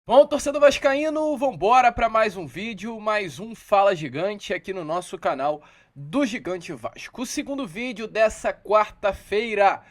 Bom, torcedor vascaíno, vambora para mais um vídeo, mais um Fala Gigante aqui no nosso canal do Gigante Vasco. O segundo vídeo dessa quarta-feira.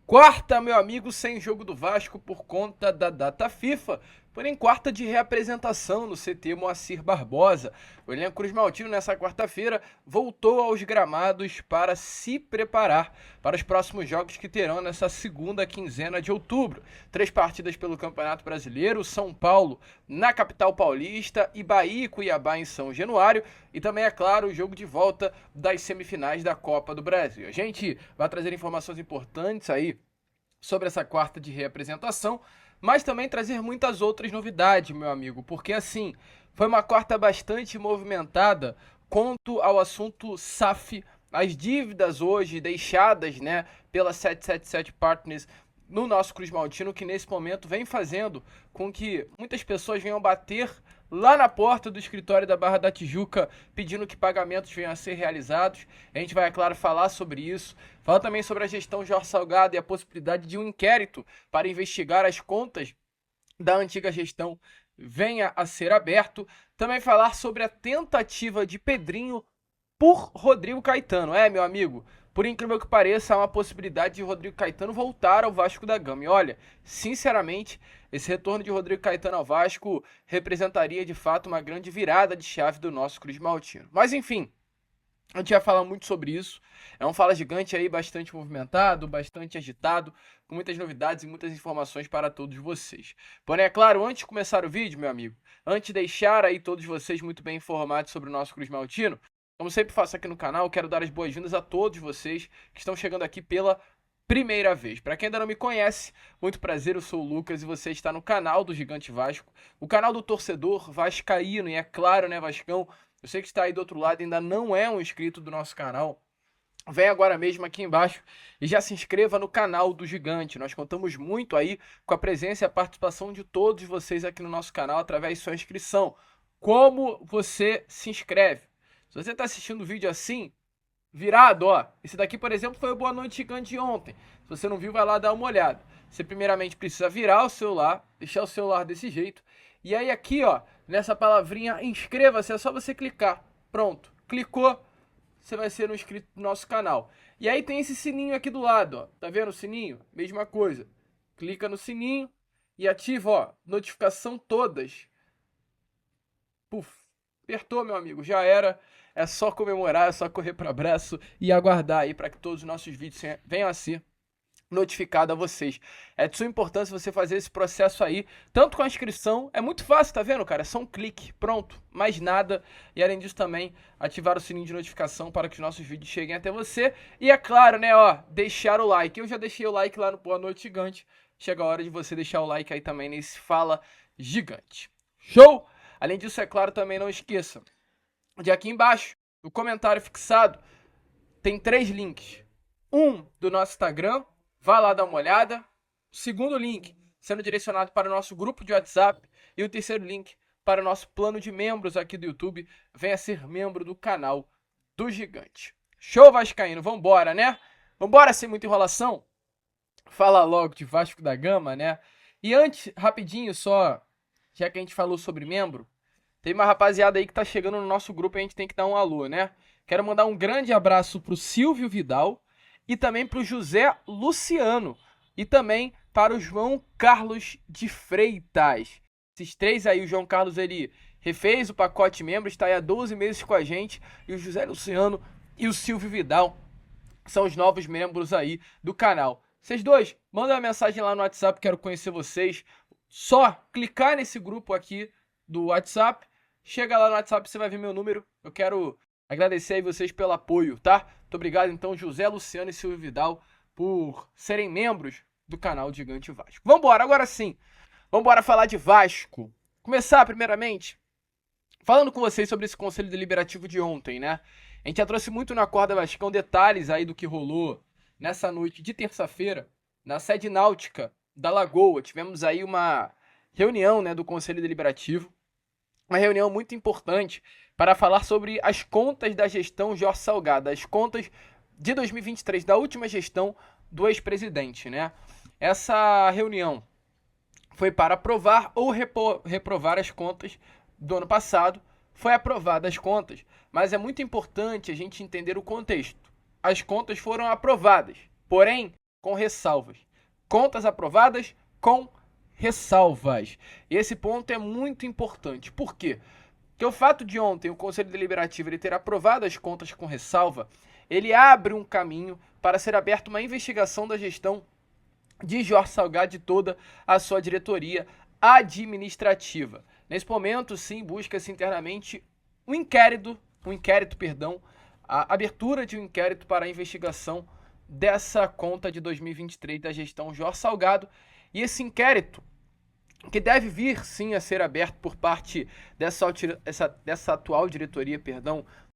Quarta, meu amigo, sem jogo do Vasco por conta da data FIFA, porém quarta de reapresentação no CT Moacir Barbosa. O elenco Cruz Maltino nessa quarta-feira voltou aos gramados para se preparar para os próximos jogos que terão nessa segunda quinzena de outubro. 3 partidas pelo Campeonato Brasileiro, São Paulo na capital paulista e Bahia e Cuiabá em São Januário, e também, é claro, o jogo de volta das semifinais da Copa do Brasil. A gente vai trazer informações importantes aí sobre essa quarta de reapresentação, mas também trazer muitas outras novidades, meu amigo, porque assim, foi uma quarta bastante movimentada quanto ao assunto SAF, as dívidas hoje deixadas, né, pela 777 Partners no nosso Cruz Maltino, que nesse momento vem fazendo com que muitas pessoas venham bater lá na porta do escritório da Barra da Tijuca pedindo que pagamentos venham a ser realizados. A gente vai, é claro, falar sobre isso. Falar também sobre a gestão Jorge Salgado e a possibilidade de um inquérito para investigar as contas da antiga gestão venha a ser aberto. Também falar sobre a tentativa de Pedrinho por Rodrigo Caetano. Meu amigo, por incrível que pareça, há uma possibilidade de Rodrigo Caetano voltar ao Vasco da Gama. E olha, sinceramente, esse retorno de Rodrigo Caetano ao Vasco representaria de fato uma grande virada de chave do nosso Cruz Maltino. Mas enfim, a gente vai falar muito sobre isso. É um Fala Gigante aí bastante movimentado, bastante agitado, com muitas novidades e muitas informações para todos vocês. Porém, é claro, antes de começar o vídeo, meu amigo, antes de deixar aí todos vocês muito bem informados sobre o nosso Cruz Maltino, como sempre faço aqui no canal, quero dar as boas-vindas a todos vocês que estão chegando aqui pela primeira vez. Para quem ainda não me conhece, muito prazer, eu sou o Lucas e você está no canal do Gigante Vasco, o canal do torcedor vascaíno, e é claro, né, Vascão, eu sei que está aí do outro lado e ainda não é um inscrito do nosso canal. Vem agora mesmo aqui embaixo e já se inscreva no canal do Gigante. Nós contamos muito aí com a presença e a participação de todos vocês aqui no nosso canal através de sua inscrição. Como você se inscreve? Se você está assistindo o vídeo assim, virado, ó. Esse daqui, por exemplo, foi o Boa Noite Gigante de ontem. Se você não viu, vai lá dar uma olhada. Você primeiramente precisa virar o celular, deixar o celular desse jeito. E aí aqui, ó, nessa palavrinha inscreva-se, é só você clicar. Pronto. Clicou, você vai ser um inscrito do nosso canal. E aí tem esse sininho aqui do lado, ó. Tá vendo o sininho? Mesma coisa. Clica no sininho e ativa, ó, notificação todas. Puf. Apertou, meu amigo, já era. É só comemorar, é só correr para abraço e aguardar aí para que todos os nossos vídeos venham a ser notificado a vocês. É de sua importância você fazer esse processo aí, tanto com a inscrição, é muito fácil, tá vendo, cara? É só um clique, pronto, mais nada. E além disso também, ativar o sininho de notificação para que os nossos vídeos cheguem até você. E é claro, né, ó, deixar o like. Eu já deixei o like lá no Boa Noite Gigante. Chega a hora de você deixar o like aí também nesse Fala Gigante. Show? Além disso, é claro, também não esqueça de aqui embaixo, no comentário fixado, tem 3 links. Um do nosso Instagram, vá lá dar uma olhada. O segundo link sendo direcionado para o nosso grupo de WhatsApp. E o terceiro link para o nosso plano de membros aqui do YouTube. Venha ser membro do canal do Gigante. Show, vascaíno? Vambora, né? Vambora sem muita enrolação? Fala logo de Vasco da Gama, né? E antes, rapidinho só, já que a gente falou sobre membro, tem uma rapaziada aí que tá chegando no nosso grupo e a gente tem que dar um alô, né? Quero mandar um grande abraço pro Silvio Vidal e também pro José Luciano e também para o João Carlos de Freitas. Esses 3 aí, o João Carlos, ele refez o pacote membro, está aí há 12 meses com a gente, e o José Luciano e o Silvio Vidal são os novos membros aí do canal. Vocês dois, mandem uma mensagem lá no WhatsApp, quero conhecer vocês. Só clicar nesse grupo aqui do WhatsApp. Chega lá no WhatsApp, você vai ver meu número. Eu quero agradecer aí vocês pelo apoio, tá? Muito obrigado, então, José Luciano e Silvio Vidal, por serem membros do canal Gigante Vasco. Vambora, agora sim. Vambora falar de Vasco. Começar, primeiramente, falando com vocês sobre esse Conselho Deliberativo de ontem, né? A gente já trouxe muito na Corda Vascão detalhes aí do que rolou nessa noite de terça-feira, na sede náutica da Lagoa. Tivemos aí uma reunião, né, do Conselho Deliberativo. Uma reunião muito importante para falar sobre as contas da gestão Jorge Salgado, as contas de 2023, da última gestão do ex-presidente, né? Essa reunião foi para aprovar ou reprovar as contas do ano passado. Foi aprovada as contas, mas é muito importante a gente entender o contexto. As contas foram aprovadas, porém com ressalvas. Contas aprovadas com ressalvas. E esse ponto é muito importante. Por quê? Porque o fato de ontem o Conselho Deliberativo ele ter aprovado as contas com ressalva, ele abre um caminho para ser aberta uma investigação da gestão de Jorge Salgado e toda a sua diretoria administrativa. Nesse momento, sim, busca-se internamente a abertura de um inquérito para a investigação dessa conta de 2023 da gestão Jorge Salgado. E esse inquérito, que deve vir, sim, a ser aberto por parte dessa atual diretoria,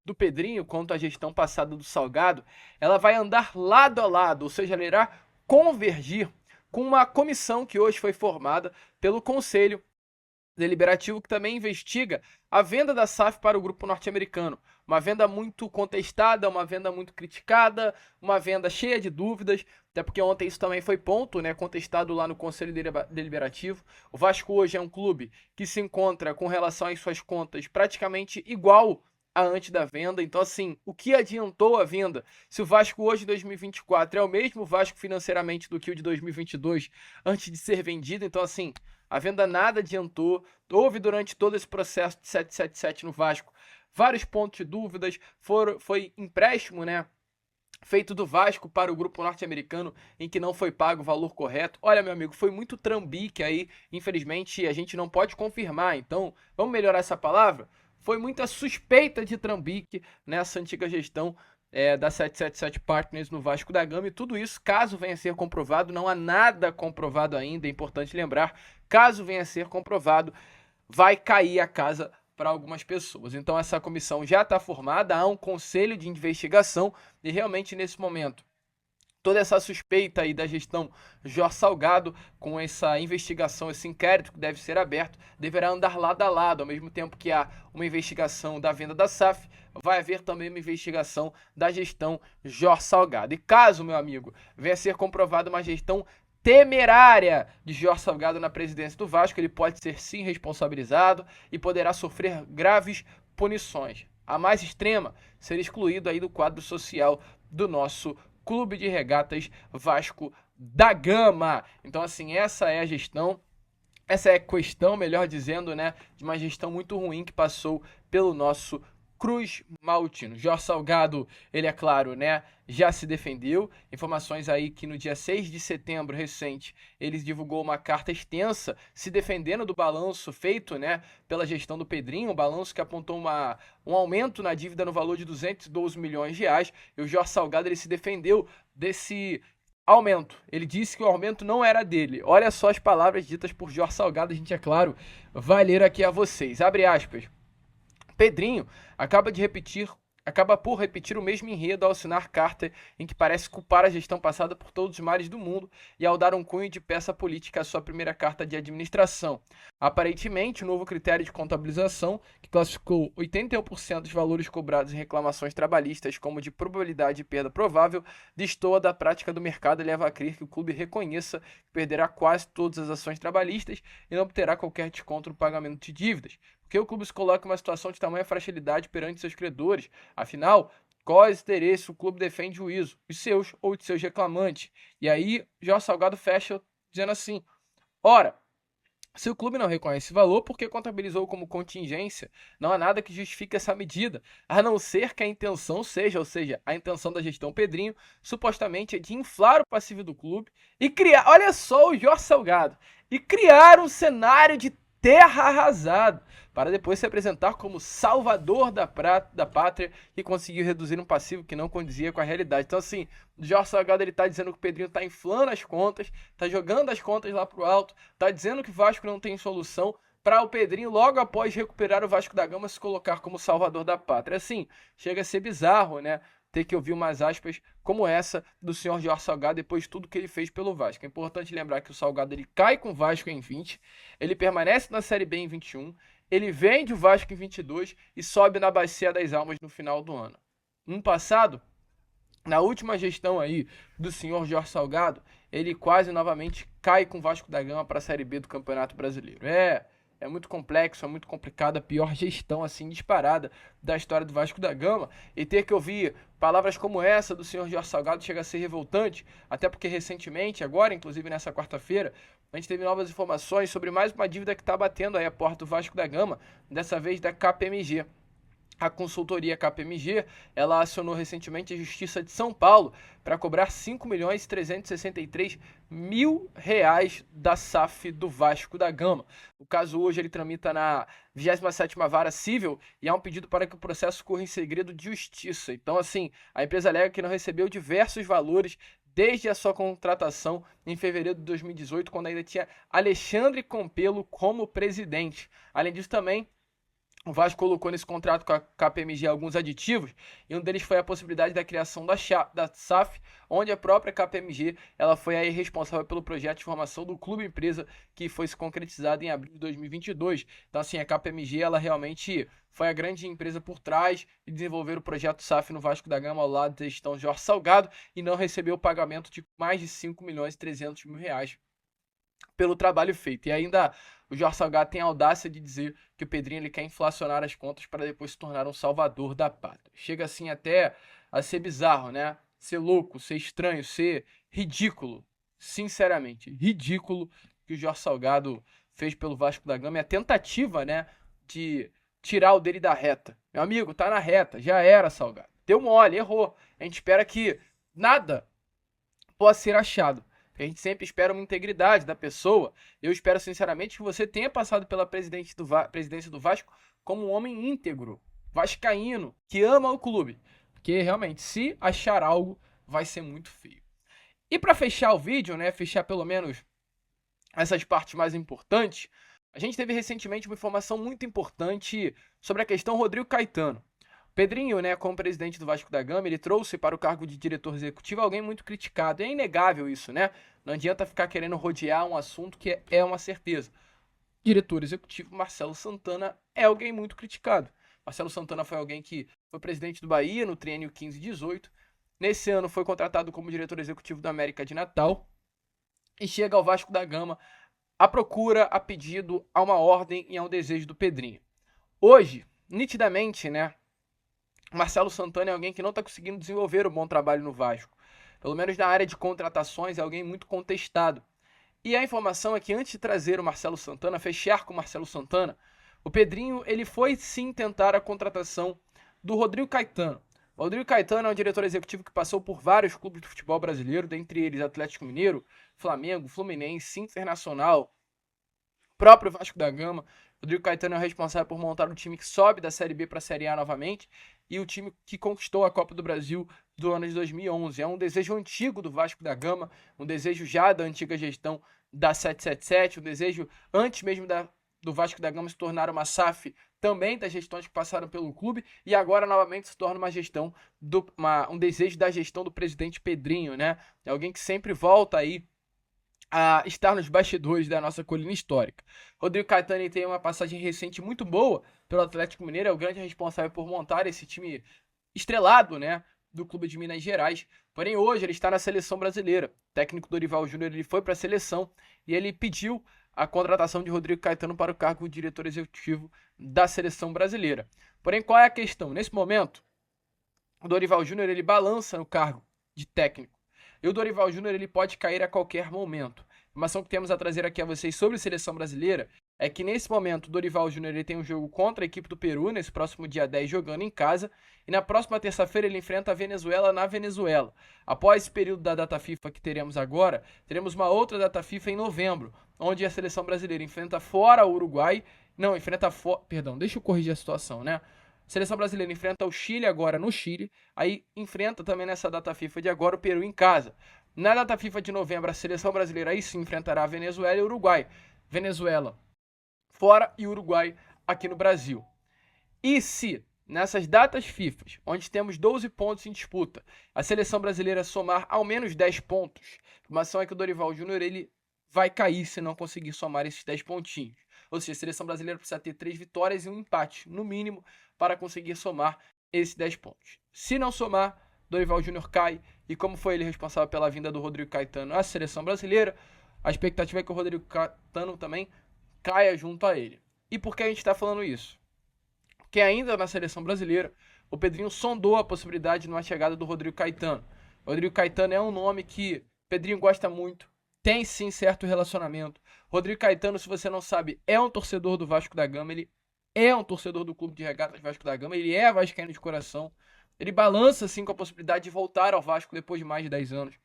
do Pedrinho, quanto à gestão passada do Salgado, ela vai andar lado a lado, ou seja, ela irá convergir com uma comissão que hoje foi formada pelo Conselho Deliberativo, que também investiga a venda da SAF para o grupo norte-americano. Uma venda muito contestada, uma venda muito criticada, uma venda cheia de dúvidas, até porque ontem isso também foi ponto, né, contestado lá no Conselho Deliberativo. O Vasco hoje é um clube que se encontra com relação às suas contas praticamente igual a antes da venda. Então, assim, o que adiantou a venda? Se o Vasco hoje, em 2024, é o mesmo Vasco financeiramente do que o de 2022 antes de ser vendido. Então, assim, a venda nada adiantou. Houve durante todo esse processo de 777 no Vasco vários pontos de dúvidas. Foi empréstimo, né, feito do Vasco para o grupo norte-americano em que não foi pago o valor correto. Olha, meu amigo, foi muito trambique aí. Infelizmente, a gente não pode confirmar. Então, vamos melhorar essa palavra? Foi muita suspeita de trambique nessa antiga gestão da 777 Partners no Vasco da Gama, e tudo isso, caso venha a ser comprovado, não há nada comprovado ainda, é importante lembrar, caso venha a ser comprovado, vai cair a casa para algumas pessoas. Então essa comissão já está formada, há um conselho de investigação, e realmente nesse momento toda essa suspeita aí da gestão Jorge Salgado, com essa investigação, esse inquérito que deve ser aberto, deverá andar lado a lado. Ao mesmo tempo que há uma investigação da venda da SAF, vai haver também uma investigação da gestão Jorge Salgado. E caso, meu amigo, venha a ser comprovada uma gestão temerária de Jorge Salgado na presidência do Vasco, ele pode ser sim responsabilizado e poderá sofrer graves punições. A mais extrema, ser excluído aí do quadro social do nosso Clube de Regatas Vasco da Gama. Então, assim, essa é a questão, melhor dizendo, né, de uma gestão muito ruim que passou pelo nosso Cruz Maltino. Jorge Salgado, ele é claro, né, já se defendeu. Informações aí que no dia 6 de setembro recente, ele divulgou uma carta extensa se defendendo do balanço feito, né, pela gestão do Pedrinho, um balanço que apontou um aumento na dívida no valor de 212 milhões de reais. E o Jorge Salgado, ele se defendeu desse aumento. Ele disse que o aumento não era dele. Olha só as palavras ditas por Jorge Salgado, a gente, é claro, vai ler aqui a vocês. Abre aspas. Pedrinho acaba por repetir o mesmo enredo ao assinar carta em que parece culpar a gestão passada por todos os males do mundo e ao dar um cunho de peça política à sua primeira carta de administração. Aparentemente, o novo critério de contabilização, que classificou 81% dos valores cobrados em reclamações trabalhistas como de probabilidade de perda provável, destoa da prática do mercado e leva a crer que o clube reconheça que perderá quase todas as ações trabalhistas e não obterá qualquer desconto no pagamento de dívidas. Porque o clube se coloca em uma situação de tamanha fragilidade perante seus credores. Afinal, quais interesses o clube defende juízo? Os seus ou de seus reclamantes? E aí, Jorge Salgado fecha dizendo assim: ora, se o clube não reconhece esse valor, porque contabilizou como contingência, não há nada que justifique essa medida, a não ser que a intenção seja, ou seja, a intenção da gestão Pedrinho, supostamente é de inflar o passivo do clube e criar, olha só o Jorge Salgado, e criar um cenário de terra arrasada, para depois se apresentar como salvador da pátria, que conseguiu reduzir um passivo que não condizia com a realidade. Então, assim, o Jorge Salgado, ele tá dizendo que o Pedrinho tá inflando as contas, tá jogando as contas lá pro alto, tá dizendo que o Vasco não tem solução, para o Pedrinho, logo após recuperar o Vasco da Gama, se colocar como salvador da pátria. Assim, chega a ser bizarro, né, ter que ouvir umas aspas como essa do senhor Jorge Salgado depois de tudo que ele fez pelo Vasco. É importante lembrar que o Salgado, ele cai com o Vasco em 20, ele permanece na Série B em 21, ele vende o Vasco em 22 e sobe na Bacia das Almas no final do ano. No passado, na última gestão aí do senhor Jorge Salgado, ele quase novamente cai com o Vasco da Gama para a Série B do Campeonato Brasileiro. É muito complexo, é muito complicado, a pior gestão assim disparada da história do Vasco da Gama, e ter que ouvir palavras como essa do senhor Jorge Salgado chega a ser revoltante, até porque recentemente, agora inclusive nessa quarta-feira, a gente teve novas informações sobre mais uma dívida que está batendo aí a porta do Vasco da Gama, dessa vez da KPMG. A consultoria KPMG, ela acionou recentemente a Justiça de São Paulo para cobrar 5.363.000 da SAF do Vasco da Gama. O caso hoje ele tramita na 27ª Vara Civil e há um pedido para que o processo corra em segredo de justiça. Então, assim, a empresa alega que não recebeu diversos valores desde a sua contratação em fevereiro de 2018, quando ainda tinha Alexandre Campelo como presidente. Além disso, também o Vasco colocou nesse contrato com a KPMG alguns aditivos, e um deles foi a possibilidade da criação da SAF, onde a própria KPMG ela foi aí responsável pelo projeto de formação do clube empresa, que foi se concretizado em abril de 2022. Então, assim, a KPMG ela realmente foi a grande empresa por trás de desenvolver o projeto SAF no Vasco da Gama ao lado da gestão Jorge Salgado, e não recebeu o pagamento de mais de 5.300.000 reais pelo trabalho feito. E ainda o Jorge Salgado tem a audácia de dizer que o Pedrinho ele quer inflacionar as contas para depois se tornar um salvador da pátria. Chega assim até a ser bizarro, né? Ser louco, ser estranho, ser ridículo. Sinceramente, ridículo que o Jorge Salgado fez pelo Vasco da Gama. E a tentativa, né, de tirar o dele da reta. Meu amigo, tá na reta, já era, Salgado. Deu mole, errou. A gente espera que nada possa ser achado. A gente sempre espera uma integridade da pessoa. Eu espero sinceramente que você tenha passado pela presidência do Vasco como um homem íntegro, vascaíno, que ama o clube. Porque realmente, se achar algo, vai ser muito feio. E para fechar o vídeo, né, fechar pelo menos essas partes mais importantes, a gente teve recentemente uma informação muito importante sobre a questão Rodrigo Caetano. Pedrinho, né, como presidente do Vasco da Gama, ele trouxe para o cargo de diretor executivo alguém muito criticado. É inegável isso, né? Não adianta ficar querendo rodear um assunto que é uma certeza. Diretor executivo Marcelo Santana é alguém muito criticado. Marcelo Santana foi alguém que foi presidente do Bahia no triênio 15-18. Nesse ano foi contratado como diretor executivo da América de Natal. E chega ao Vasco da Gama a procura, a pedido, a uma ordem e a um desejo do Pedrinho. Hoje, nitidamente, né? Marcelo Santana é alguém que não está conseguindo desenvolver um bom trabalho no Vasco. Pelo menos na área de contratações, é alguém muito contestado. E a informação é que antes de trazer o Marcelo Santana, fechar com o Marcelo Santana, o Pedrinho ele foi sim tentar a contratação do Rodrigo Caetano. O Rodrigo Caetano é um diretor executivo que passou por vários clubes do futebol brasileiro, dentre eles Atlético Mineiro, Flamengo, Fluminense, Internacional, próprio Vasco da Gama. Rodrigo Caetano é o responsável por montar um time que sobe da Série B para a Série A novamente, e o time que conquistou a Copa do Brasil do ano de 2011. É um desejo antigo do Vasco da Gama, um desejo já da antiga gestão da 777, um desejo antes mesmo do Vasco da Gama se tornar uma SAF também das gestões que passaram pelo clube, e agora novamente se torna uma gestão, um desejo da gestão do presidente Pedrinho, né? É alguém que sempre volta aí a estar nos bastidores da nossa colina histórica. Rodrigo Caetano tem uma passagem recente muito boa pelo Atlético Mineiro, é o grande responsável por montar esse time estrelado, né, do clube de Minas Gerais. Porém, hoje ele está na seleção brasileira. O técnico Dorival Júnior ele foi para a seleção e ele pediu a contratação de Rodrigo Caetano para o cargo de diretor executivo da seleção brasileira. Porém, qual é a questão? Nesse momento, o Dorival Júnior ele balança no cargo de técnico. E o Dorival Júnior ele pode cair a qualquer momento. A informação que temos a trazer aqui a vocês sobre a seleção brasileira é que nesse momento o Dorival Júnior ele tem um jogo contra a equipe do Peru, nesse próximo dia 10 jogando em casa, e na próxima terça-feira ele enfrenta a Venezuela na Venezuela. Após esse período da data FIFA que teremos agora, teremos uma outra data FIFA em novembro, onde a seleção brasileira enfrenta fora o Uruguai, deixa eu corrigir a situação, né? A seleção brasileira enfrenta o Chile agora no Chile, aí enfrenta também nessa data FIFA de agora o Peru em casa. Na data FIFA de novembro, a seleção brasileira aí sim enfrentará a Venezuela e o Uruguai. Venezuela fora e Uruguai aqui no Brasil. E se nessas datas FIFA, onde temos 12 pontos em disputa, a seleção brasileira somar ao menos 10 pontos, a informação é que o Dorival Júnior ele vai cair se não conseguir somar esses 10 pontinhos. Ou seja, a seleção brasileira precisa ter 3 vitórias e um empate, no mínimo, para conseguir somar esses 10 pontos. Se não somar, Dorival Júnior cai e como foi ele responsável pela vinda do Rodrigo Caetano à seleção brasileira, a expectativa é que o Rodrigo Caetano também caia junto a ele. E por que a gente está falando isso? Porque ainda na seleção brasileira, o Pedrinho sondou a possibilidade de uma chegada do Rodrigo Caetano. O Rodrigo Caetano é um nome que o Pedrinho gosta muito, tem sim certo relacionamento. Rodrigo Caetano, se você não sabe, é um torcedor do Vasco da Gama, ele é um torcedor do Clube de Regatas Vasco da Gama, ele é vascaíno de coração, ele balança sim com a possibilidade de voltar ao Vasco depois de mais de 10 anos.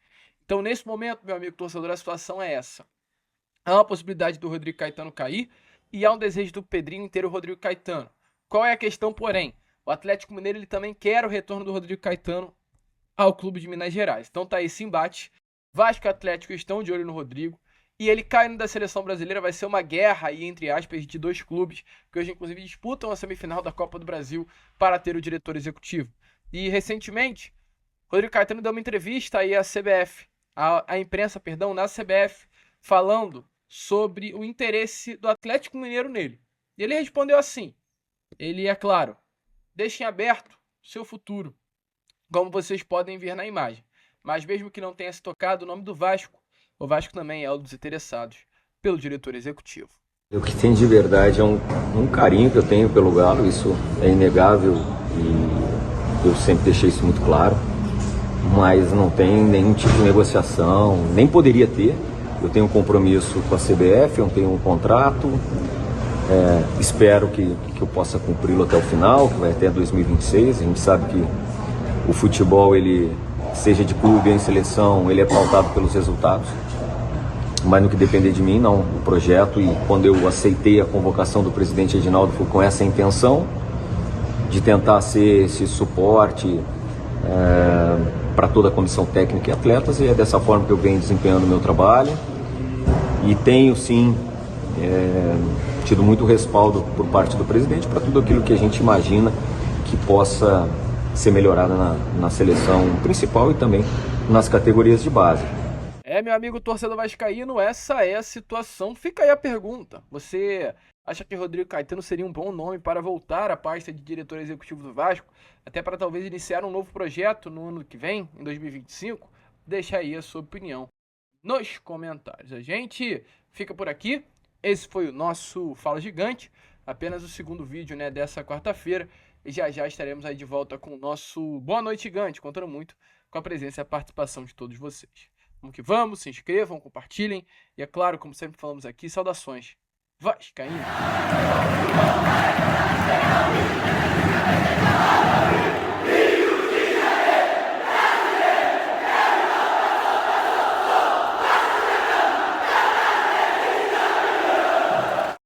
Então, nesse momento, meu amigo torcedor, a situação é essa. Há uma possibilidade do Rodrigo Caetano cair e há um desejo do Pedrinho ter o Rodrigo Caetano. Qual é a questão, porém? O Atlético Mineiro ele também quer o retorno do Rodrigo Caetano ao clube de Minas Gerais. Então tá aí esse embate. Vasco e Atlético estão de olho no Rodrigo. E ele caindo da seleção brasileira vai ser uma guerra aí, entre aspas, de dois clubes que hoje inclusive disputam a semifinal da Copa do Brasil para ter o diretor executivo. E recentemente, Rodrigo Caetano deu uma entrevista aí à CBF, à imprensa, perdão, na CBF, falando sobre o interesse do Atlético Mineiro nele. E ele respondeu assim, ele é claro, deixem aberto seu futuro, como vocês podem ver na imagem. Mas mesmo que não tenha se tocado o nome do Vasco, o Vasco também é um dos interessados pelo diretor executivo. O que tem de verdade é um carinho que eu tenho pelo Galo, isso é inegável e eu sempre deixei isso muito claro, mas não tem nenhum tipo de negociação, nem poderia ter. Eu tenho um compromisso com a CBF, eu tenho um contrato, espero que eu possa cumpri-lo até o final, que vai até 2026. A gente sabe que o futebol, ele, seja de clube ou em seleção, ele é pautado pelos resultados, mas no que depender de mim, não. O projeto, e quando eu aceitei a convocação do presidente Edinaldo, foi com essa intenção de tentar ser esse suporte para toda a comissão técnica e atletas, e é dessa forma que eu venho desempenhando o meu trabalho. E tenho sim tido muito respaldo por parte do presidente para tudo aquilo que a gente imagina que possa ser melhorado na seleção principal e também nas categorias de base. Meu amigo torcedor vascaíno, essa é a situação. Fica aí a pergunta. Você acha que Rodrigo Caetano seria um bom nome para voltar à pasta de diretor executivo do Vasco? Até para talvez iniciar um novo projeto no ano que vem, em 2025? Deixa aí a sua opinião nos comentários. A gente fica por aqui. Esse foi o nosso Fala Gigante. Apenas o segundo vídeo, né, dessa quarta-feira. E já estaremos aí de volta com o nosso Boa Noite Gigante, contando muito com a presença e a participação de todos vocês. Vamos que vamos, se inscrevam, compartilhem. E é claro, como sempre falamos aqui, saudações vascaínas.